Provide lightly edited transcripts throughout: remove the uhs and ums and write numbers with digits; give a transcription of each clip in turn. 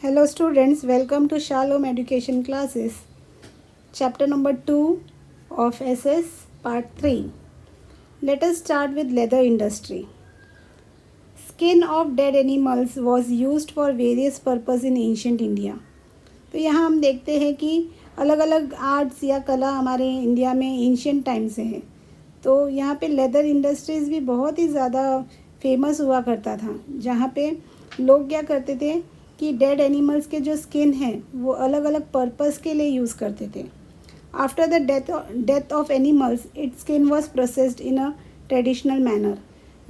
Hello students, welcome to Shalom Education Classes. Chapter number 2 of SS Part 3. Let us start with leather industry. Skin of dead animals was used for various purposes in ancient India. तो यहाँ हम देखते हैं कि अलग अलग arts या कला हमारे इंडिया में एंशियंट टाइम से है। तो यहाँ पे लेदर इंडस्ट्रीज़ भी बहुत ही ज़्यादा फेमस हुआ करता था, जहाँ पे लोग क्या करते थे कि डेड एनिमल्स के जो स्किन है वो अलग अलग पर्पस के लिए यूज़ करते थे। After the death of animals it skin was processed in a traditional manner.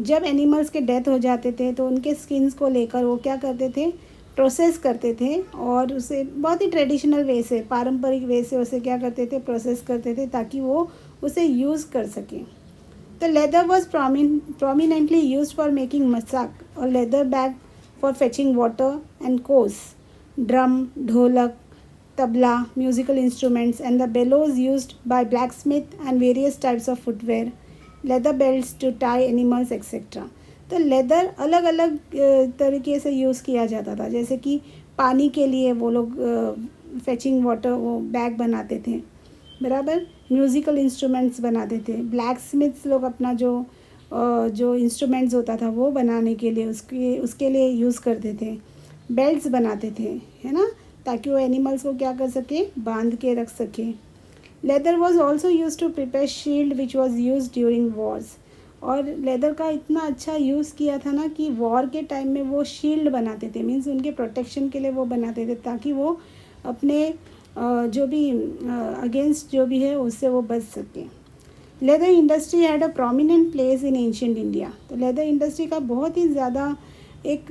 जब एनिमल्स के डेथ हो जाते थे तो उनके स्किन्स को लेकर वो क्या करते थे, प्रोसेस करते थे और उसे बहुत ही ट्रेडिशनल वे से, पारंपरिक वे से उसे क्या करते थे, प्रोसेस करते थे ताकि वो उसे यूज़ कर सकें। The leather was prominently used for making masak or leather bag for fetching water and coals, drum, dholak, tabla, musical instruments, and the bellows used by blacksmith and various types of footwear, leather belts to tie animals etc. तो leather अलग अलग तरीके से use किया जाता था, जैसे कि पानी के लिए वो लोग फेचिंग वाटर वो बैग बनाते थे, बराबर, म्यूज़िकल इंस्ट्रूमेंट्स बनाते थे, ब्लैक स्मिथ्स लोग अपना जो इंस्ट्रूमेंट्स होता था वो बनाने के लिए उसके लिए यूज़ करते थे, बेल्ट्स बनाते थे, है ना, ताकि वो एनिमल्स को क्या कर सके, बांध के रख सके। Leather was also use to prepare shield which was use during wars. और लेदर का इतना अच्छा यूज़ किया था ना कि वॉर के टाइम में वो शील्ड बनाते थे, मीन्स उनके प्रोटेक्शन के लिए वो बनाते थे ताकि वो अपने जो भी अगेंस्ट जो भी है उससे वो बच सके। Leather industry had a prominent place in ancient India. तो लेदर इंडस्ट्री का बहुत ही ज़्यादा एक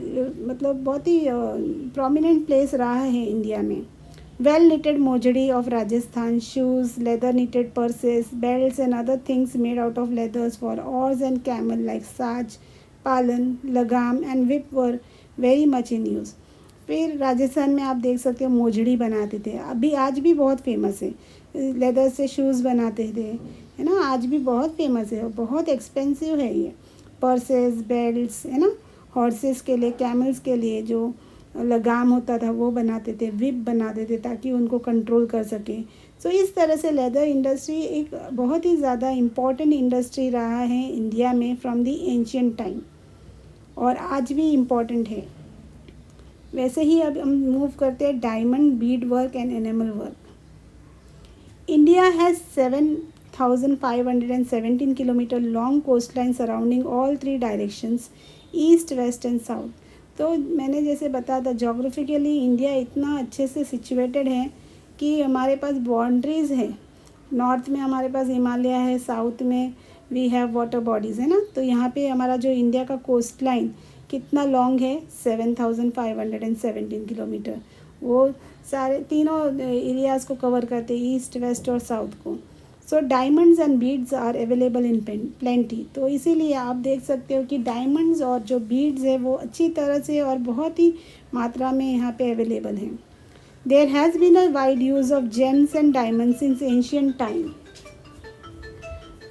मतलब बहुत ही प्रोमिनेंट प्लेस रहा है इंडिया में। Well knitted mojri of Rajasthan, shoes, leather knitted purses, belts and other things made out of leathers for horses and camel like saaj, palan, lagam and whip were very much in use. फिर राजस्थान में आप देख सकते हो मोजड़ी बनाते थे, अभी आज भी बहुत फेमस है, लेदर से शूज़ बनाते थे, है ना, आज भी बहुत फेमस है और बहुत एक्सपेंसिव है ये। पर्सेस, बेल्ट्स, है ना, हॉर्सेस के लिए, कैमल्स के लिए जो लगाम होता था वो बनाते थे, विप बनाते थे ताकि उनको कंट्रोल कर सके। सो इस तरह से लेदर इंडस्ट्री एक बहुत ही ज़्यादा इम्पॉर्टेंट इंडस्ट्री रहा है इंडिया में फ्रॉम द एंशियंट टाइम, और आज भी इम्पॉर्टेंट है। वैसे ही अब हम मूव करते हैं diamond, bead work and animal work. India has 7,517 kilometre long coast line surrounding all 3 directions, east, west and south. तो मैंने जैसे बताया था, जोग्राफिकली इंडिया इतना अच्छे से सिचुएटेड है कि हमारे पास बाउंड्रीज़ है। नॉर्थ में हमारे पास हिमालय है, साउथ में वी हैव वाटर बॉडीज़, है ना। तो यहाँ पे हमारा जो इंडिया का कोस्ट लाइन कितना लॉन्ग है, 7,517 किलोमीटर। वो सारे तीनों एरियाज़ को कवर करते हैं, ईस्ट, वेस्ट और साउथ को। So diamonds and beads are available in plenty. तो इसीलिए आप देख सकते हो कि डायमंड्स और जो बीड्स है वो अच्छी तरह से और बहुत ही मात्रा में यहाँ पे अवेलेबल हैं। There has been a wide use of gems and diamonds since ancient time.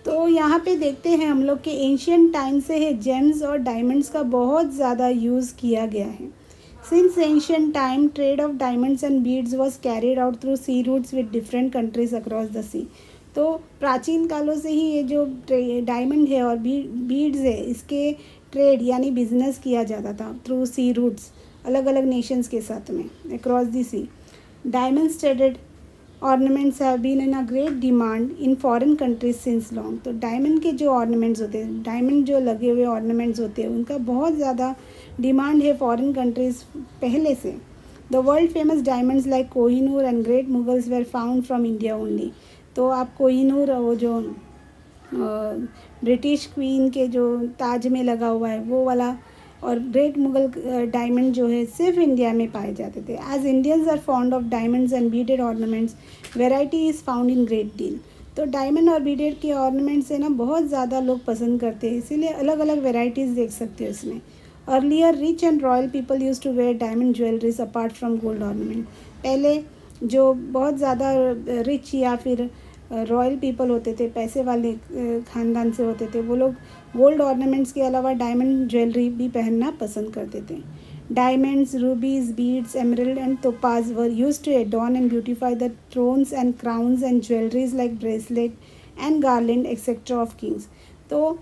तो यहाँ पे देखते हैं हम लोग कि एंशियंट टाइम से है जेम्स और डायमंड्स का बहुत ज़्यादा यूज़ किया गया है। Since ancient time trade of diamonds and beads was carried out through sea routes with different countries across the sea. तो प्राचीन कालों से ही ये जो डायमंड है और बीड्स है, इसके ट्रेड यानी बिजनेस किया जाता था थ्रू सी रूट्स, अलग अलग नेशंस के साथ में across the sea. Diamonds traded ornaments have been in a great demand in foreign countries since long. तो डायमंड के जो ऑर्नामेंट्स होते हैं, डायमंड जो लगे हुए ऑर्नामेंट्स होते हैं, उनका बहुत ज़्यादा डिमांड है फॉरेन कंट्रीज़ पहले से। The world famous diamonds like Kohinoor and great Mughals were found from India only. तो आप कोहिनूर, वो जो ब्रिटिश क्वीन के जो ताज में लगा हुआ है वो वाला, और ग्रेट मुगल डायमंड जो है सिर्फ इंडिया में पाए जाते थे। As Indians are fond of diamonds and beaded ornaments, variety is found in great deal. तो डायमंड और बीडेड के ऑर्नामेंट्स है ना बहुत ज़्यादा लोग पसंद करते हैं, इसीलिए अलग अलग वेराइटीज़ देख सकते हो इसमें। Earlier rich and royal people use to wear diamond jewelleries apart from gold ornament. पहले जो बहुत ज़्यादा रिच या फिर रॉयल पीपल होते थे, पैसे वाले ख़ानदान से होते थे, वो लोग गोल्ड ऑर्नामेंट्स के अलावा डायमंड ज्वेलरी भी पहनना पसंद करते थे। Diamonds, rubies, beads, emerald and topaz were used to adorn and beautify the thrones and crowns and jewelries like bracelet and garland etc. of kings. तो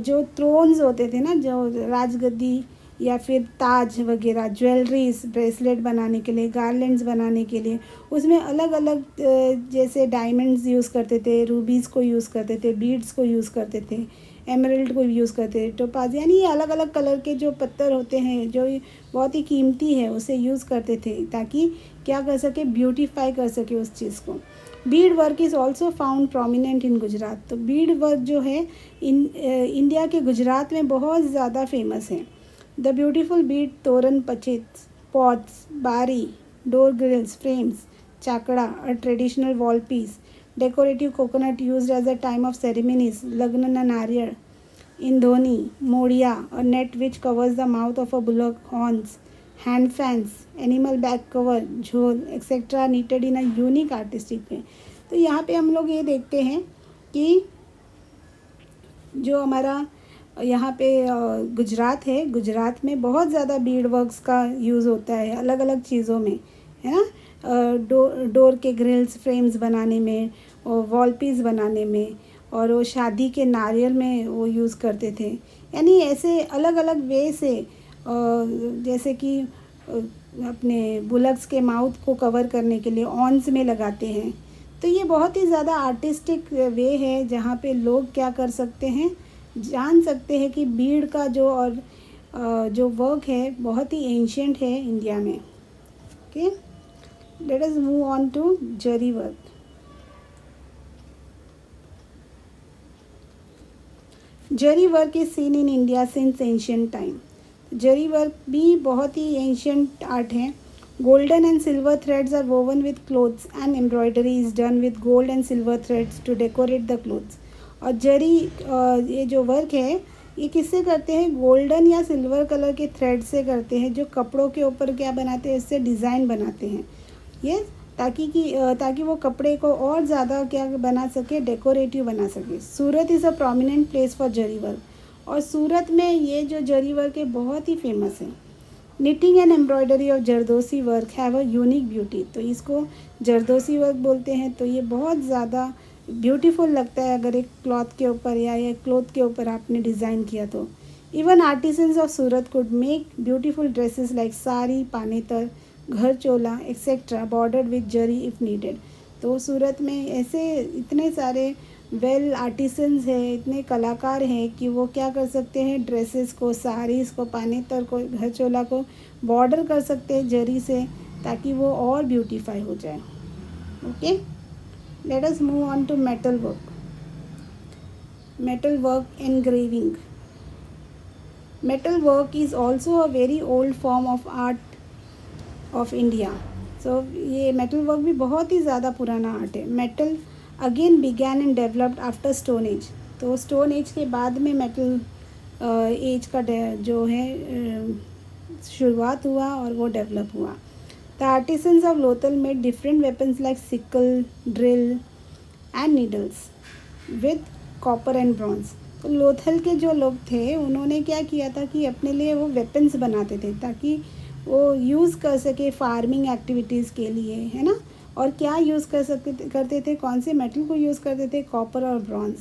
जो थ्रोन्स होते थे ना, जो राजगद्दी या फिर ताज वगैरह, ज्वेलरीज, ब्रेसलेट बनाने के लिए, गार्लैंड्स बनाने के लिए, उसमें अलग अलग जैसे डायमंड्स यूज़ करते थे, रूबीज़ को यूज़ करते थे, बीड्स को यूज़ करते थे, एमरल्ड को यूज़ करते थे, टोपाज, यानी ये अलग अलग कलर के जो पत्थर होते हैं जो बहुत ही कीमती है उसे यूज़ करते थे ताकि क्या कर सके, ब्यूटीफाई कर सके उस चीज़ को. Beed work is also found prominent in Gujarat. तो बीड वर्क जो है इंडिया के गुजरात में बहुत ज़्यादा फेमस है. द ब्यूटीफुल बीड तोरण पचित्स, पॉट्स, बारी, door grills, frames, chakla, a traditional wall piece, decorative coconut used as a time of ceremonies, lagna nariyal, indhoni, modia, a net which covers the mouth of a bullock, horns, hand fans, animal back cover, झोल etc. knitted in a unique artistic way. तो यहाँ पे हम लोग ये देखते हैं कि जो हमारा यहाँ पे गुजरात है, गुजरात में बहुत ज़्यादा बीड वर्क्स का यूज़ होता है अलग अलग चीज़ों में, है ना. डोर के ग्रिल्स, फ्रेम्स बनाने में, और वॉल पीस बनाने में, और वो शादी के नारियल में वो यूज़ करते थे. यानी ऐसे अलग अलग वे से जैसे कि अपने बुलक्स के माउथ को कवर करने के लिए ऑन्स में लगाते हैं. तो ये बहुत ही ज़्यादा आर्टिस्टिक वे है जहाँ पे लोग क्या कर सकते हैं, जान सकते हैं कि बीड का जो वर्क है बहुत ही एंशियंट है इंडिया में. Okay, let us move on to zari work. Zari work is seen in India since ancient time. Zari work भी बहुत ही एंशियंट आर्ट है. Golden and silver threads are woven with clothes and embroidery is done with gold and silver threads to decorate the clothes. और जरी ये जो work है ये किससे करते हैं, गोल्डन या सिल्वर कलर के थ्रेड से करते हैं, जो कपड़ों के ऊपर क्या बनाते हैं, इससे डिज़ाइन बनाते हैं ये, ताकि वो कपड़े को और ज़्यादा क्या बना सके, डेकोरेटिव बना सके. Surat is a prominent place for zari work. और सूरत में ये जो जरी वर्क है बहुत ही फेमस है. Knitting and embroidery of zardosi work have a unique beauty. तो इसको जरदोसी वर्क बोलते हैं. तो ये बहुत ज़्यादा ब्यूटीफुल लगता है अगर एक क्लॉथ के ऊपर या एक क्लॉथ के ऊपर आपने डिज़ाइन किया तो. Even artisans of Surat could make beautiful dresses like sari, panetar, gharchola etcetera bordered with zari if needed. तो सूरत में ऐसे इतने सारे वेल आर्टिसंस हैं, इतने कलाकार हैं कि वो क्या कर सकते हैं, ड्रेसेस को, साड़ीज़ को, पानेतर को, घर चोला को बॉर्डर कर सकते हैं जरी से ताकि वो और ब्यूटीफाई हो जाए. Okay, let us move on to metal work. Metal work engraving. Metal work is also a very old form of art of India. So ये metal work भी बहुत ही ज़्यादा पुराना आर्ट है. metal again began and developed after stone age. तो stone age के बाद में metal एज का जो है शुरुआत हुआ और वो डेवलप हुआ. The artisans of Lothal made different weapons like sickle, drill and needles with copper and bronze. तो लोथल के जो लोग थे उन्होंने क्या किया था कि अपने लिए वो वेपन्स बनाते थे ताकि वो यूज़ कर सके फार्मिंग एक्टिविटीज़ के लिए, है ना. और क्या यूज़ करते थे, कौन से मेटल को यूज़ करते थे, कॉपर और bronze.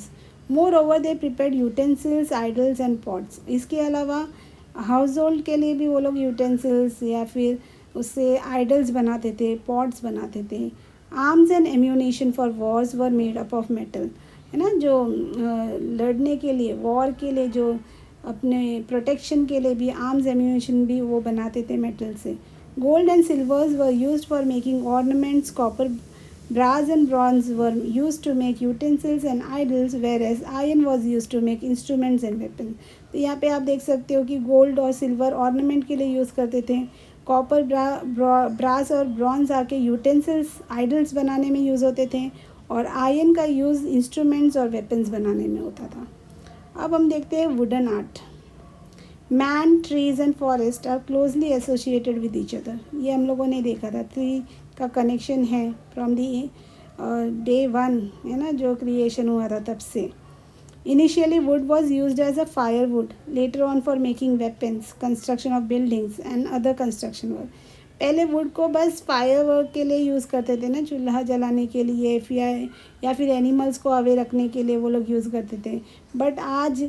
More over they prepared utensils, idols and pots. इसके अलावा हाउस होल्ड के लिए भी वो लोग यूटेंसिल्स या फिर उससे आइडल्स बनाते थे, पॉट्स बनाते थे. Arms and ammunition for Wars were made up of metal, है ना. जो लड़ने के लिए, वॉर के लिए, जो अपने प्रोटेक्शन के लिए भी आर्म्स एम्यूनेशन भी वो बनाते थे मेटल से. Gold and silvers were used for making ornaments. Copper, brass and bronze were used to make utensils and idols, whereas iron was used to make instruments and weapons. तो यहाँ पे आप देख सकते हो कि गोल्ड और सिल्वर ऑर्नामेंट के लिए यूज़ करते थे. कॉपर, ब्रास और ब्रॉन्ज आके यूटेंसिल्स, आइडल्स बनाने में यूज़ होते थे, और आयरन का यूज़ इंस्ट्रूमेंट्स और वेपन्स बनाने में होता था. अब हम देखते हैं wooden art. Man, trees and forest are closely associated with each other. ये हम लोगों ने देखा था, ट्री का कनेक्शन है फ्रॉम दी डे वन, है ना, जो क्रिएशन हुआ था तब से. Initially, wood was used as a firewood, later on for making weapons, construction of buildings and other construction work. पहले वुड को बस फायर वर्क के लिए यूज़ करते थे ना, चूल्हा जलाने के लिए, या फिर एनिमल्स को अवे रखने के लिए वो लोग यूज़ करते थे. बट आज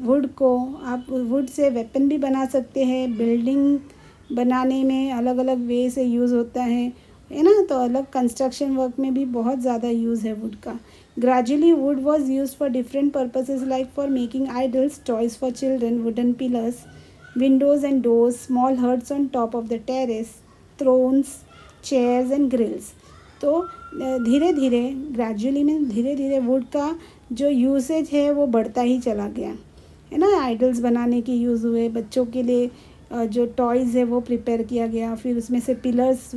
वुड को आप वुड से वेपन भी बना सकते हैं, बिल्डिंग बनाने में अलग अलग वे से यूज़ होता है ना. तो अलग कंस्ट्रक्शन वर्क में भी बहुत ज़्यादा यूज़ है वुड का. Gradually would was use for different purposes like for making idols, toys for children, wooden pillars, windows and doors, small huts on top of the terrace, thrones, chairs and grills. तो धीरे धीरे gradually में धीरे धीरे would का जो usage है वो बढ़ता ही चला गया है ना. आइडल्स बनाने के यूज़ हुए, बच्चों के लिए जो टॉयज़ है वो प्रिपेयर किया गया, फिर उसमें से पिलर्स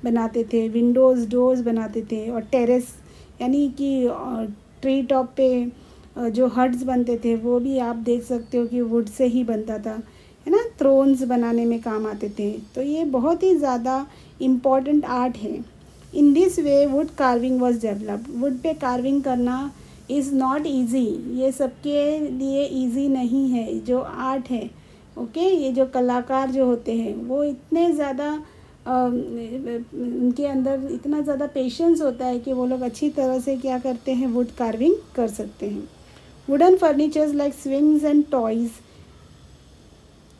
बनाते थे, विंडोज़ डोर्स बनाते थे, और टेरेस यानी कि ट्री टॉप पे जो हट्स बनते थे वो भी आप देख सकते हो कि वुड से ही बनता था है ना. थ्रोन्स बनाने में काम आते थे. तो ये बहुत ही ज़्यादा इम्पॉर्टेंट आर्ट है. In this way wood carving was developed. Would पे कार्विंग करना इज़ नॉट ईजी. ये सबके लिए ईजी नहीं है जो आर्ट है. ओके ये जो कलाकार जो होते हैं वो इतने ज़्यादा उनके अंदर इतना ज़्यादा पेशेंस होता है कि वो लोग अच्छी तरह से क्या करते हैं, वुड कार्विंग कर सकते हैं. Wooden furnitures like swings and toys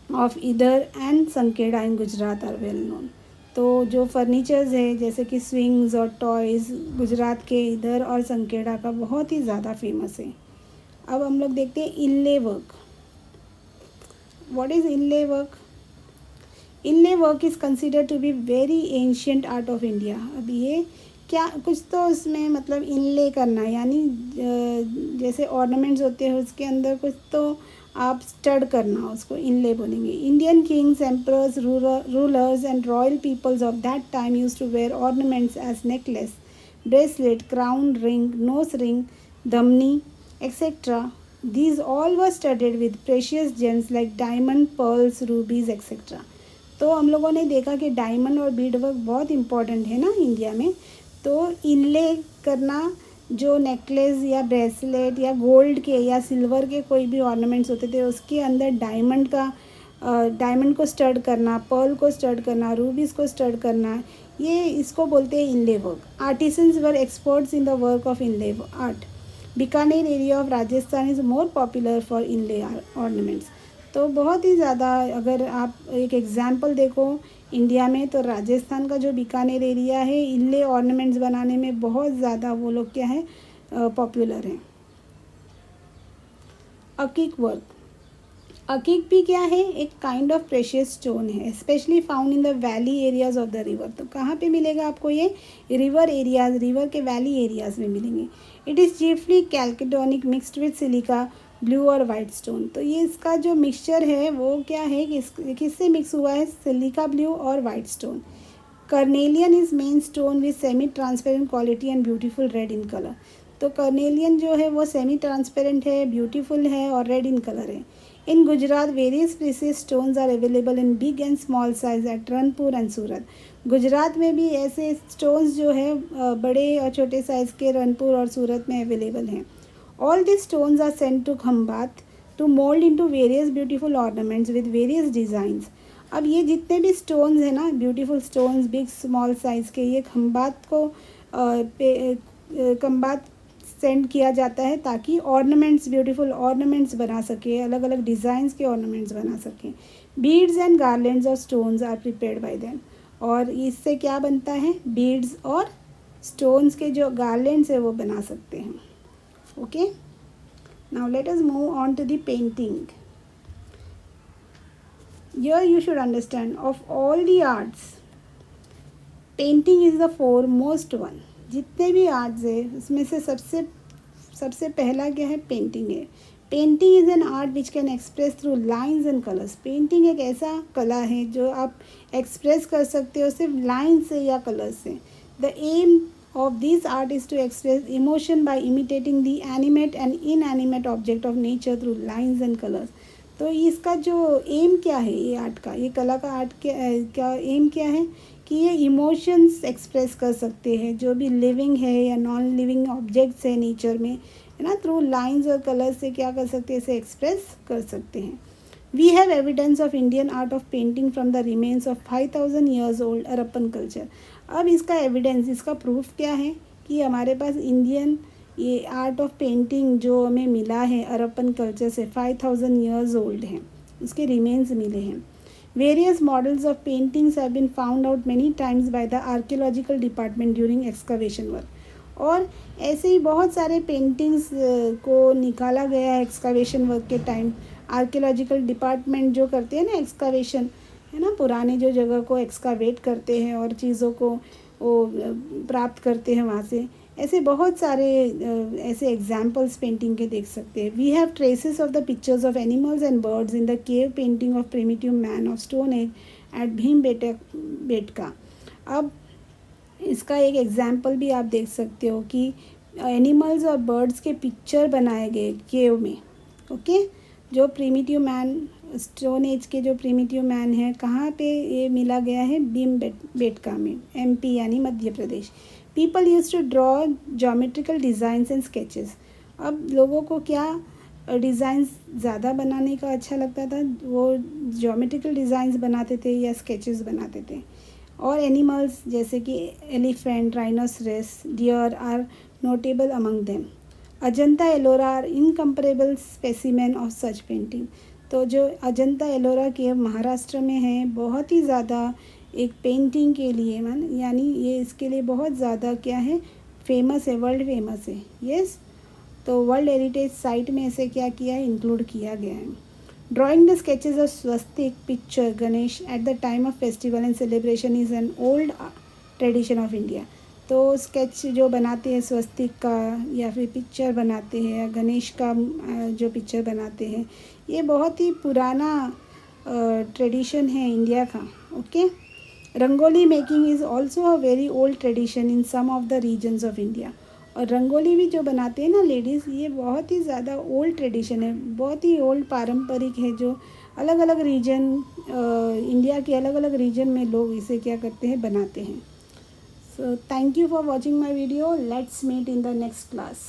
of Idar and Sankheda in Gujarat are well known. तो जो फर्नीचर्स है जैसे कि स्विंग्स और टॉयज़ गुजरात के इधर और संकेड़ा का बहुत ही ज़्यादा फेमस है. अब हम लोग देखते हैं inlay work. What is inlay work? Inlay work is considered to be very ancient art of India. अब ये क्या कुछ तो उसमें मतलब इनले करना यानी जैसे ऑर्नामेंट्स होते हैं उसके अंदर कुछ तो आप स्टड करना, उसको इनले बोलेंगे. Indian kings, emperors, rulers and royal peoples of that time use to wear ornaments as necklace, bracelet, crown, ring, nose ring, धमनी, etcetera. These all were studded with precious gems like diamond, pearls, rubies, etc. तो हम लोगों ने देखा कि diamond और Beed work बहुत important है ना इंडिया में. तो इनले करना जो नेकलेस या ब्रेसलेट या गोल्ड के या सिल्वर के कोई भी ऑर्नामेंट्स होते थे उसके अंदर डायमंड को स्टड करना, पर्ल को स्टड करना, रूबीज़ को स्टड करना, ये इसको बोलते हैं inlay work. Artisans were experts in the work of inlay art. Bikaner area of Rajasthan is more popular for inlay ornaments. तो बहुत ही ज़्यादा अगर आप एक एग्जांपल देखो इंडिया में तो राजस्थान का जो बीकानेर एरिया है इनले ऑर्नामेंट्स बनाने में बहुत ज़्यादा वो लोग क्या है पॉपुलर हैं. अकीक वर्क. अकीक भी क्या है, एक काइंड ऑफ प्रेशियस स्टोन है, specially found in the valley areas of the river. तो कहाँ पे मिलेगा आपको ये? रिवर एरियाज, रिवर के वैली एरियाज में मिलेंगे. It is chiefly chalcedonic mixed with silica blue और वाइट स्टोन. तो ये इसका जो मिक्सचर है वो क्या है कि किससे मिक्स हुआ है? सिलिका ब्लू और white stone. Carnelian is main stone with semi transparent quality and beautiful red in colour. तो कर्नेलियन जो है वो सेमी ट्रांसपेरेंट है, ब्यूटीफुल है और रेड इन कलर है. In Gujarat various precious stones are available in big and small size at Ranpur and Surat. Gujarat में भी ऐसे स्टोन्स जो है बड़े और छोटे साइज़ के रनपुर और सूरत में अवेलेबल हैं. All these stones are sent to Khambat to mold into various beautiful ornaments with various designs. अब ये जितने भी स्टोन्स हैं ना, beautiful stones big small size के, ये खम्बात सेंड किया जाता है ताकि ऑर्नामेंट्स, ब्यूटीफुल ऑर्नामेंट्स बना सके, अलग अलग डिज़ाइंस के ऑर्नामेंट्स बना सकें. बीड्स एंड गार्लैंड्स और stones are prepared by them. और इससे क्या बनता है? बीड्स और स्टोन्स के जो गार्लैंड्स है वो बना सकते हैं. Okay, now let us move on to the painting. Here you should understand, of all the arts, painting is the foremost one. जितने भी आर्ट्स है उसमें से सबसे पहला क्या है? पेंटिंग है. Painting is an art which can express through lines and colours. Painting एक ऐसा कला है जो आप एक्सप्रेस कर सकते हो सिर्फ लाइन से या कलर से. The aim of this art is to express emotion by imitating the animate and inanimate object of nature through lines and colors. तो इसका जो एम क्या है ये आर्ट का, ये कला का आर्ट क्या एम क्या है कि ये इमोशंस एक्सप्रेस कर सकते हैं जो भी लिविंग है या नॉन लिविंग ऑब्जेक्ट्स है नेचर में, है ना, थ्रू लाइंस और कलर्स से क्या कर सकते हैं, इसे एक्सप्रेस कर सकते हैं. We have evidence of Indian art of painting from the remains of 5000 years old Harappan culture. अब इसका एविडेंस, इसका प्रूफ क्या है कि हमारे पास इंडियन ये आर्ट ऑफ पेंटिंग जो हमें मिला है हरप्पन कल्चर से 5000 ईयर्स ओल्ड है, उसके रिमेन्स मिले हैं. Various models of paintings have been found out many times by the archaeological department during excavation work. और ऐसे ही बहुत सारे पेंटिंग्स को निकाला गया है एक्सकावेशन वर्क के टाइम. आर्कियोलॉजिकल डिपार्टमेंट जो करते हैं ना एक्सकावेशन, है ना, पुराने जो जगह को एक्सकावेट करते हैं और चीज़ों को वो प्राप्त करते हैं वहाँ से, ऐसे बहुत सारे ऐसे एग्जाम्पल्स पेंटिंग के देख सकते हैं. We have traces of the pictures of animals and birds in the cave painting of primitive man of stone age at Bhimbetka. अब इसका एक एग्जाम्पल भी आप देख सकते हो कि एनिमल्स और बर्ड्स के पिक्चर बनाए गए केव में. ओके, जो प्रिमिटिव मैन, स्टोन एज के जो प्रिमिटिव मैन है, कहाँ पे ये मिला गया है, भीमबेटका में, MP यानी Madhya Pradesh. People use to draw geometrical designs and sketches. अब लोगों को क्या डिज़ाइंस ज़्यादा बनाने का अच्छा लगता था, वो जोमेट्रिकल डिज़ाइंस बनाते थे या स्केचेस बनाते थे. और एनिमल्स जैसे कि elephant, rhinoceros, deer are notable among them. Ajanta Ellora are incomparable specimen of such painting. तो जो अजंता एलोरा के महाराष्ट्र में है, बहुत ही ज़्यादा एक पेंटिंग के लिए यानी ये इसके लिए बहुत ज़्यादा क्या है, फेमस है, वर्ल्ड फेमस है. यस, तो वर्ल्ड हेरिटेज साइट में इसे क्या किया है, इंक्लूड किया गया है. Drawing the sketches of Swastik picture Ganesh at the time of festival and celebration is an old tradition of India. तो स्केच जो बनाते हैं स्वस्तिक का या फिर पिक्चर बनाते हैं या गणेश का जो पिक्चर बनाते हैं, ये बहुत ही पुराना ट्रेडिशन है इंडिया का. Okay, rangoli making is also a very old tradition in some of the regions of India. और रंगोली भी जो बनाते हैं ना लेडीज़, ये बहुत ही ज़्यादा ओल्ड ट्रेडिशन है, बहुत ही ओल्ड पारंपरिक है, जो अलग अलग रीजन, इंडिया के अलग अलग रीजन में लोग इसे क्या करते हैं, बनाते हैं. So thank you for watching my video. Let's meet in the next class.